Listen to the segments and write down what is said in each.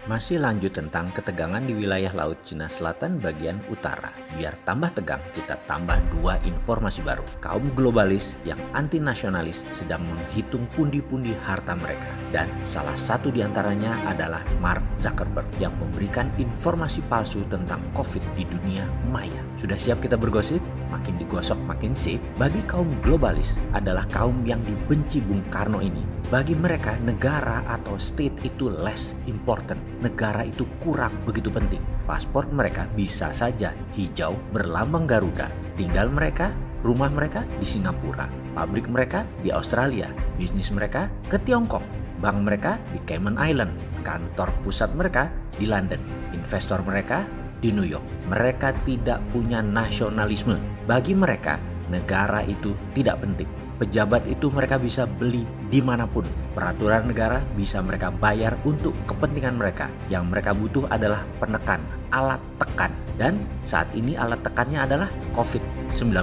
Masih lanjut tentang ketegangan di wilayah Laut Cina Selatan bagian utara. Biar tambah tegang, kita tambah dua informasi baru. Kaum globalis yang anti-nasionalis sedang menghitung pundi-pundi harta mereka. Dan salah satu di antaranya adalah Mark Zuckerberg yang memberikan informasi palsu tentang COVID di dunia maya. Sudah siap kita bergosip? Makin digosok makin sip. Bagi kaum globalis adalah kaum yang dibenci Bung Karno ini. Bagi mereka negara atau state itu less important. Negara itu kurang begitu penting. Paspor mereka bisa saja hijau berlambang Garuda. Tinggal mereka, rumah mereka di Singapura. Pabrik mereka di Australia. Bisnis mereka ke Tiongkok. Bank mereka di Cayman Island. Kantor pusat mereka di London. Investor mereka di New York. Mereka tidak punya nasionalisme. Bagi mereka, negara itu tidak penting. Pejabat itu mereka bisa beli dimanapun. Peraturan negara bisa mereka bayar untuk kepentingan mereka. Yang mereka butuh adalah penekan, alat tekan. Dan saat ini alat tekannya adalah COVID-19.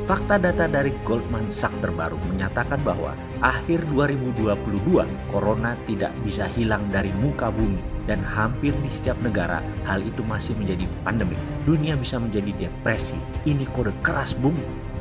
Fakta data dari Goldman Sachs terbaru menyatakan bahwa akhir 2022 corona tidak bisa hilang dari muka bumi. Dan hampir di setiap negara hal itu masih menjadi pandemi. Dunia bisa menjadi depresi. Ini kode keras bung.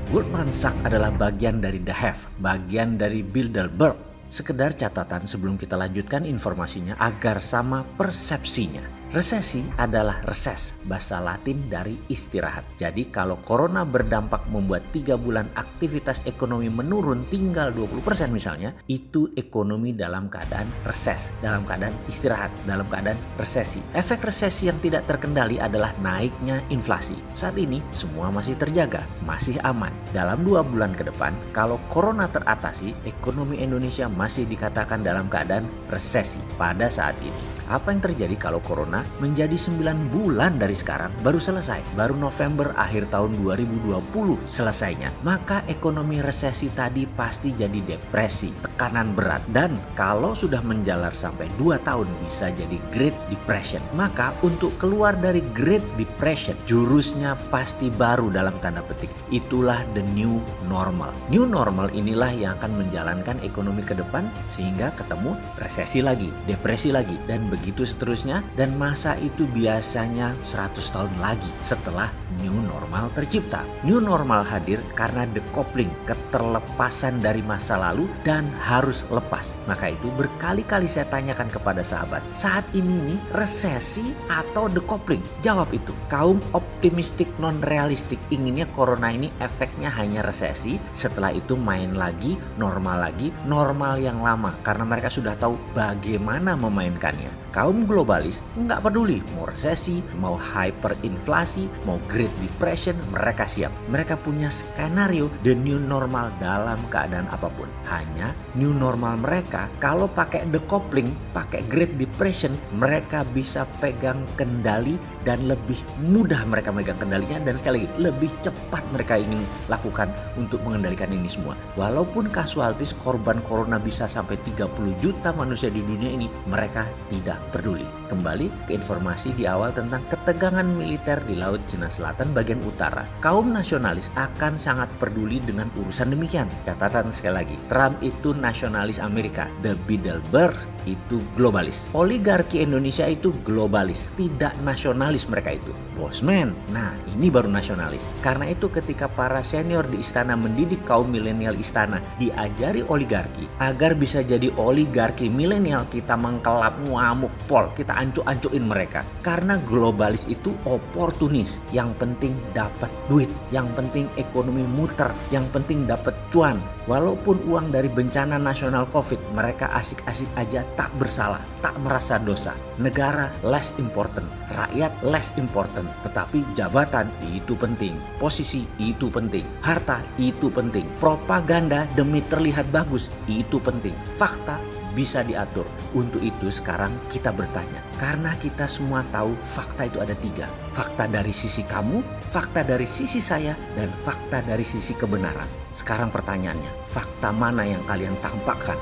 Goldman Sachs adalah bagian dari The Have, bagian dari Bilderberg. Sekedar catatan sebelum kita lanjutkan informasinya agar sama persepsinya. Resesi adalah reses, bahasa Latin dari istirahat. Jadi kalau corona berdampak membuat 3 bulan aktivitas ekonomi menurun tinggal 20% misalnya, itu ekonomi dalam keadaan reses, dalam keadaan istirahat, dalam keadaan resesi. Efek resesi yang tidak terkendali adalah naiknya inflasi. Saat ini semua masih terjaga, masih aman. Dalam 2 bulan ke depan, kalau corona teratasi, ekonomi Indonesia masih dikatakan dalam keadaan resesi pada saat ini. Apa yang terjadi kalau corona menjadi 9 bulan dari sekarang baru selesai? Baru November akhir tahun 2020 selesainya. Maka ekonomi resesi tadi pasti jadi depresi, tekanan berat. Dan kalau sudah menjalar sampai 2 tahun bisa jadi Great Depression. Maka untuk keluar dari Great Depression, jurusnya pasti baru dalam tanda petik. Itulah the new normal. New normal inilah yang akan menjalankan ekonomi ke depan sehingga ketemu resesi lagi, depresi lagi, dan begitu seterusnya, dan masa itu biasanya 100 tahun lagi setelah new normal tercipta. New normal hadir karena decoupling, keterlepasan dari masa lalu dan harus lepas. Maka itu berkali-kali saya tanyakan kepada sahabat, saat ini nih resesi atau decoupling? Jawab itu. Kaum optimistik non realistik inginnya corona ini efeknya hanya resesi, setelah itu main lagi, normal yang lama karena mereka sudah tahu bagaimana memainkannya. Kaum globalis nggak peduli mau resesi, mau hyperinflasi, mau Great Depression, mereka siap. Mereka punya skenario the new normal dalam keadaan apapun. Hanya new normal mereka kalau pakai decoupling, pakai Great Depression, mereka bisa pegang kendali dan lebih mudah mereka megang kendalinya, dan sekali lagi lebih cepat mereka ingin lakukan untuk mengendalikan ini semua. Walaupun casualties korban corona bisa sampai 30 juta manusia di dunia ini, mereka tidak peduli. Kembali ke informasi di awal tentang ketegangan militer di Laut Cina Selatan bagian utara. Kaum nasionalis akan sangat peduli dengan urusan demikian. Catatan sekali lagi, Trump itu nasionalis Amerika, The Bilderbergs itu globalis. Oligarki Indonesia itu globalis, tidak nasionalis mereka itu. Bosman, nah ini baru nasionalis. Karena itu ketika para senior di istana mendidik kaum milenial istana diajari oligarki, agar bisa jadi oligarki milenial, kita mengkelap ngamuk pol, kita ancuk-ancukin mereka. Karena globalis itu oportunis, yang penting dapat duit, yang penting ekonomi muter, yang penting dapat cuan. Walaupun uang dari bencana nasional COVID, mereka asik-asik aja tak bersalah, tak merasa dosa. Negara less important, rakyat less important, tetapi jabatan itu penting, posisi itu penting, harta itu penting, propaganda demi terlihat bagus itu penting, fakta bisa diatur. Untuk itu sekarang kita bertanya, karena kita semua tahu fakta itu ada 3. Fakta dari sisi kamu, fakta dari sisi saya, dan fakta dari sisi kebenaran. Sekarang pertanyaannya, fakta mana yang kalian tampakkan?